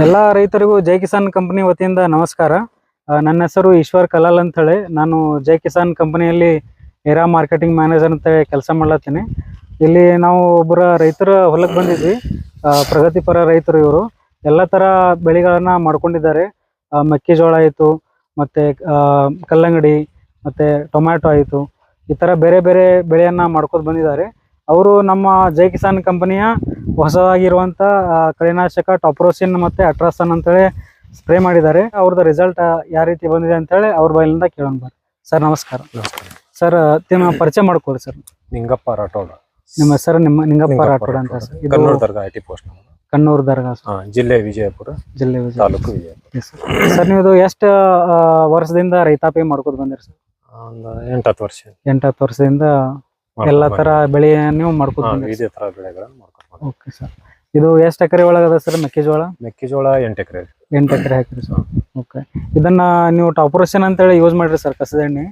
ಎಲ್ಲ ರೈತರಿಗೂ ಜೈ ಕಿಸಾನ್ ಕಂಪನಿ ವತಿಯಿಂದ ನಮಸ್ಕಾರ. ನನ್ನ ಹೆಸರು ಈಶ್ವರ್ ಕಲಾಲ್ ಅಂತ ಹೇಳಿ. ನಾನು ಜೈ ಕಿಸಾನ್ ಕಂಪನಿಯಲ್ಲಿ ಏರಾ ಮಾರ್ಕೆಟಿಂಗ್ ಮ್ಯಾನೇಜರ್ ಅಂತ ಕೆಲಸ ಮಾಡ್ಲತ್ತೀನಿ. ಇಲ್ಲಿ ನಾವು ಒಬ್ಬರ ರೈತರ ಹೊಲಕ್ಕೆ ಬಂದಿದ್ವಿ. ಪ್ರಗತಿಪರ ರೈತರು ಇವರು. ಎಲ್ಲ ಥರ ಬೆಳೆಗಳನ್ನು ಮಾಡ್ಕೊಂಡಿದ್ದಾರೆ. ಮೆಕ್ಕೆಜೋಳ ಆಯಿತು, ಮತ್ತು ಕಲ್ಲಂಗಡಿ, ಮತ್ತು ಟೊಮ್ಯಾಟೊ ಆಯಿತು. ಈ ಥರ ಬೇರೆ ಬೇರೆ ಬೆಳೆಯನ್ನು ಮಾಡ್ಕೊಂಡು ಬಂದಿದ್ದಾರೆ. ಅವರು ನಮ್ಮ ಜೈ ಕಿಸಾನ್ ಕಂಪನಿಯ ಹೊಸದಾಗಿರುವಂಥ ಕಳೆನಾಶಕ ಟಾಪ್ರೋಸಿನ್ ಮತ್ತು ಅಟ್ರಾಸನ್ ಅಂತೇಳಿ ಸ್ಪ್ರೇ ಮಾಡಿದ್ದಾರೆ. ಅವ್ರದ್ದು ರಿಸಲ್ಟ್ ಯಾವ ರೀತಿ ಬಂದಿದೆ ಅಂತೇಳಿ ಅವ್ರ ಬಾಯಿಲಿಂದ ಕೇಳೋಣ ಬರ್ರಿ. ಸರ್ ನಮಸ್ಕಾರ. ಸರ್ ನಿಮ್ಮ ಪರಿಚಯ ಮಾಡ್ಕೊಳ್ಳಿ ಸರ್. ನಿಂಗಪ್ಪ ರಾಠೋಡ್. ನಿಮ್ಮ ಹೆಸರು ನಿಂಗಪ್ಪ ರಾಠೋಡ್ ಅಂತ sir. Kannur Dargah IT post. Kannur Dargah ಜಿಲ್ಲೆ ವಿಜಯಪುರ. ತಾಲೂಕು ವಿಜಯಪುರ. ಸರ್ ನೀವು ಎಷ್ಟು ವರ್ಷದಿಂದ ರೈತಾಪಿ ಮಾಡ್ಕೊಂಡು ಬಂದಿರಿ ಸರ್? ಒಂದು 8-10 ವರ್ಷ. 8-10 ವರ್ಷದಿಂದ ಎಲ್ಲ ತರ ಬೆಳೆ ನೀವು ಮಾಡ್ಕೊಂಡು ಬಂದಿರಿ? ಇದೇ ತರ ಬೆಳೆಗಳನ್ನು ಮಾಡ್ಕೊಂಡು. Okay sir. ಇದು ಎಷ್ಟು ಎಕರೆ ಒಳಗದ ಸರ್ ಮೆಕ್ಕೆಜೋಳ? ಮೆಕ್ಕೆಜೋಳ 8 ಎಕರೆ. 8 ಎಕರೆ ಹಾಕಿರಿ ಸರ್. ಓಕೆ. ಇದನ್ನ ನೀವು ಟಾಪ್ರೋಸಿನ್ ಅಂತೇಳಿ ಯೂಸ್ ಮಾಡ್ರಿ ಸರ್, ಕಸದ ಎಣ್ಣೆ.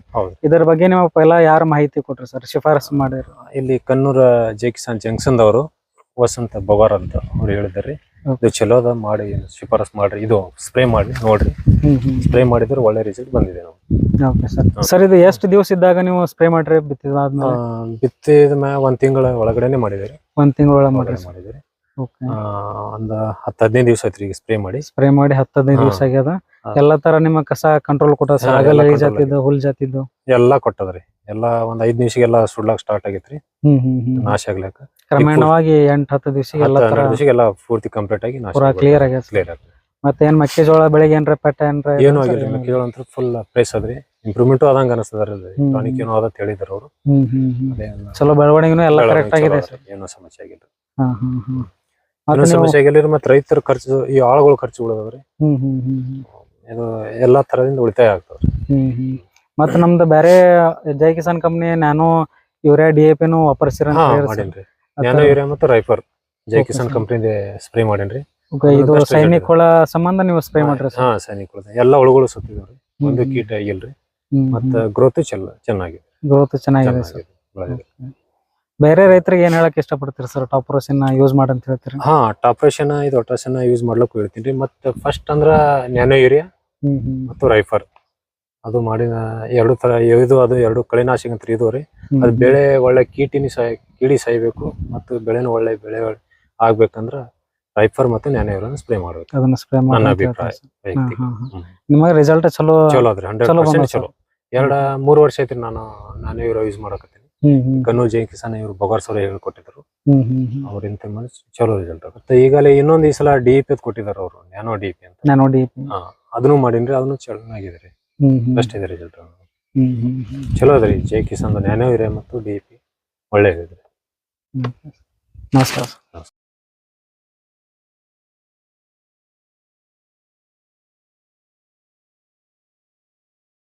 ಇದರ ಬಗ್ಗೆ ನೀವು ಪೈಲ ಯಾರು ಮಾಹಿತಿ ಕೊಟ್ರಿ ಸರ್, ಶಿಫಾರಸು ಮಾಡಿರಿ? ಇಲ್ಲಿ ಕನ್ನೂರ ಜೈ ಕಿಸಾನ್ ಜಂಕ್ಷನ್ ದವರು ವಸಂತ ಬೊಗಾರ್ ಅಂತ ಅವ್ರು ಹೇಳಿದಾರೆ. ಇದು ಚಲೋ ಅದ, ಮಾಡಿ ಶಿಫಾರಸ್ ಮಾಡ್ರಿ, ಇದು ಸ್ಪ್ರೇ ಮಾಡಿ ನೋಡ್ರಿ. ಸ್ಪ್ರೇ ಮಾಡಿದ್ರೆ ಒಳ್ಳೆ ರಿಸಲ್ಟ್ ಬಂದಿದೆ ನಾವು. Okay sir. ಸರ್ ಇದು ಎಷ್ಟು ದಿವಸ ಇದ್ದಾಗ ನೀವು ಸ್ಪ್ರೇ ಮಾಡ್ರಿ? ಬಿತ್ತಿದ ಮ್ಯಾಗ 1 ತಿಂಗಳ ಒಳಗಡೆನೆ ಮಾಡಿದಿರಿ. 1 ತಿಂಗಳ ಒಳಗೆ ಮಾಡಿದಿರಿ. ಒಂದು 10-15 ದಿವಸ ಆಯ್ತು ಈಗ ಸ್ಪ್ರೇ ಮಾಡಿ 10-15 ದಿವಸ ಆಗ್ಯದ. ಎಲ್ಲಾ ತರ ನಿಮ್ಮ ಕಸ ಕಂಟ್ರೋಲ್ ಕೊಟ್ಟ ಸರ್? ಆಗಲ್ಲ ಜಾತಿದ್ದು, ಹುಲ್ ಜಾತಿದ್ದು ಎಲ್ಲಾ ಕೊಟ್ಟದ್ರಿ. ಎಲ್ಲಾ ಒಂದ್ 5 ನಿಮಿಷಗೆಲ್ಲ ಸುಡ್ಲಾಕ್ ಸ್ಟಾರ್ಟ್ ಆಗೈತ್ರಿ. ನಾಶ ಆಗ್ಲಾಕ ಕ್ರಮೇಣವಾಗಿ 8-10 ದಿವಸಕ್ಕೆ ಎಲ್ಲ ಪೂರ್ತಿ ಕಂಪ್ಲೀಟ್ ಆಗಿ ಕ್ಲಿಯರ್ ಆಗ್ಯದ. ಮತ್ತೆ ಏನ್ ಮೆಕ್ಕೆಜೋಳ ಬೆಳೆಗೆ ಏನ್ರ ಪೆಟ್ಟ ಏನ್ರ ಏನು ಆಗಿಲ್ಲ. ಮೆಕ್ಕೆಜೋಳ ಅಂತ ಫುಲ್ ಫ್ರೆಶ್ ಅದ್ರಿ. ಇಂಪ್ರೂವ್ಮೆಂಟ್ ಆದಂಗ ಅನಿಸ್ತದ್ರಿ. ಟಾನಿಕ್ ಏನೋ ಅದ ಹೇಳಿದ್ರು ಅವರು. ಚಲೋ ಬೆಳವಣಿಗೆನೂ ಎಲ್ಲ ಕರೆಕ್ಟ್ ಆಗಿದೆ ಸರ್. ಏನೋ ಸಮಸ್ಯೆ ಆಗಿಲ್ಲ. ಸಮಸ್ಯೆ ಆಗಿಲ್ಲ. ಮತ್ತೆ ರೈತರ ಖರ್ಚು, ಈ ಆಳುಗಳ ಖರ್ಚು ಉಳಿದವ್ರಿ. ಇದು ಎಲ್ಲಾ ತರದಿಂದ ಉಳಿತಾಯ ಆಗ್ತವ್ರಿ. ಮತ್ತ ನಮ್ದು ಬೇರೆ Jai Kisan company nano urea DAP ನು ವಾಪರ್ಸಿರ? ಮಾಡೇನ್ರಿ. ನ್ಯಾನೋ ಯೂರಿಯಾ ಮತ್ತು ರೈಫರ್ ಜೈ ಕಿಸಾನ್ ಕಂಪನಿದೆ ಸ್ಪ್ರೇ ಮಾಡೇನ್ರಿ. ಇದು ಸೈನಿಕ ಹುಳ ಸಂಬಂಧ ನೀವು ಸ್ಪ್ರೇ ಮಾಡ್ರಿ? ಸೈನಿಕ ಹುಳ ಎಲ್ಲಾ ಹುಳುಗಳು ಸುತ್ತಿದವ್ರಿ. ಒಂದು ಕೀಟ ಆಗಿಲ್ರಿ. ಮತ್ತ ಗ್ರೋತ್ ಚೆನ್ನಾಗಿದೆ. ಗ್ರೋತ್ ಚೆನ್ನಾಗಿದೆ ಸರ್. ಬೇರೆ ರೈತರಿಗೆ ಏನ್ ಹೇಳಕ್ ಇಷ್ಟಪಡ್ತೀರಿ ಸರ್? ಟಾಪ್ರೋಸಿನ್ ಯೂಸ್ ಮಾಡಿ ಅಂತ ಹೇಳ್ತೀರಿ? ಟಾಪ್ರೋಸಿನ್ ಇದು ಅಟ್ರಾಸಿನ್ ಯೂಸ್ ಮಾಡ್ಲಿಕ್ಕೆ ಹೇಳ್ತೀನಿ. ಮತ್ತೆ ಫಸ್ಟ್ ಅಂದ್ರ ನ್ಯಾನೋ ಯೂರಿಯಾ ಮತ್ತು ರೈಫರ್ ಅದು ಮಾಡಿ 2 ತರ ಇದು, ಅದು 2 ಕಳೆನಾಶಕ ಅಂತ ಇದುವರಿ. ಅದು ಬೆಳೆ ಒಳ್ಳೆ ಕೀಡಿ ಸಾಯ್ಬೇಕು ಮತ್ತು ಬೆಳೆನ ಒಳ್ಳೆ ಬೆಳೆ ಆಗ್ಬೇಕಂದ್ರ ರೈಫರ್ ಮತ್ತೆ ನ್ಯಾನೋ ಯೂರಿಯಾ ಸ್ಪ್ರೇ ಮಾಡ್ಬೇಕು. ಅದನ್ನ ಸ್ಪ್ರೇ ಮಾಡಿ ನನ್ನ ಅಭಿಪ್ರಾಯ. ನಿಮಗೆ ರಿಸಲ್ಟ್ ಚಲೋ ಅದ್ರಿ. 100% ಚಲೋ. 2-3 ವರ್ಷ ಐತ್ರಿ ನಾನು ನ್ಯಾನೋ ಯೂರಿಯಾ ಯೂಸ್ ಮಾಡಕತ್ತೀನಿ. ಕನ್ನೂರ್ ಜೈ ಕಿಸಾನ್ ಇವ್ರು ಬೊಗಾರ್ ಸರ್ ಹೇಳ್ಕೊಟ್ಟಿದ್ರು. ಅವ್ರಿಂತ ಮಾಡಿ ಚಲೋ ರಿಸಲ್ಟ್ ಆಗುತ್ತೆ. ಈಗಲೇ ಇನ್ನೊಂದು ಈ ಸಲ DAP ಕೊಟ್ಟಿದಾರ ಅವರು, ನ್ಯಾನೋ DAP ಅಂತ. ಅದನ್ನು ಮಾಡಿನ್ರಿ. ಅದನ್ನು ಚೆನ್ನಾಗಿದೆ. ಬೆಸ್ಟ್ ಇದೆ ರಿಸಲ್ಟ್. ಚಲೋ ಅದ್ರಿ. ಜೈ ಕಿಸಾನ್ ನ್ಯಾನೋ ಯೂರಿಯಾ ಮತ್ತು DAP ಒಳ್ಳೆ ಇದೆ. ನಮಸ್ಕಾರ.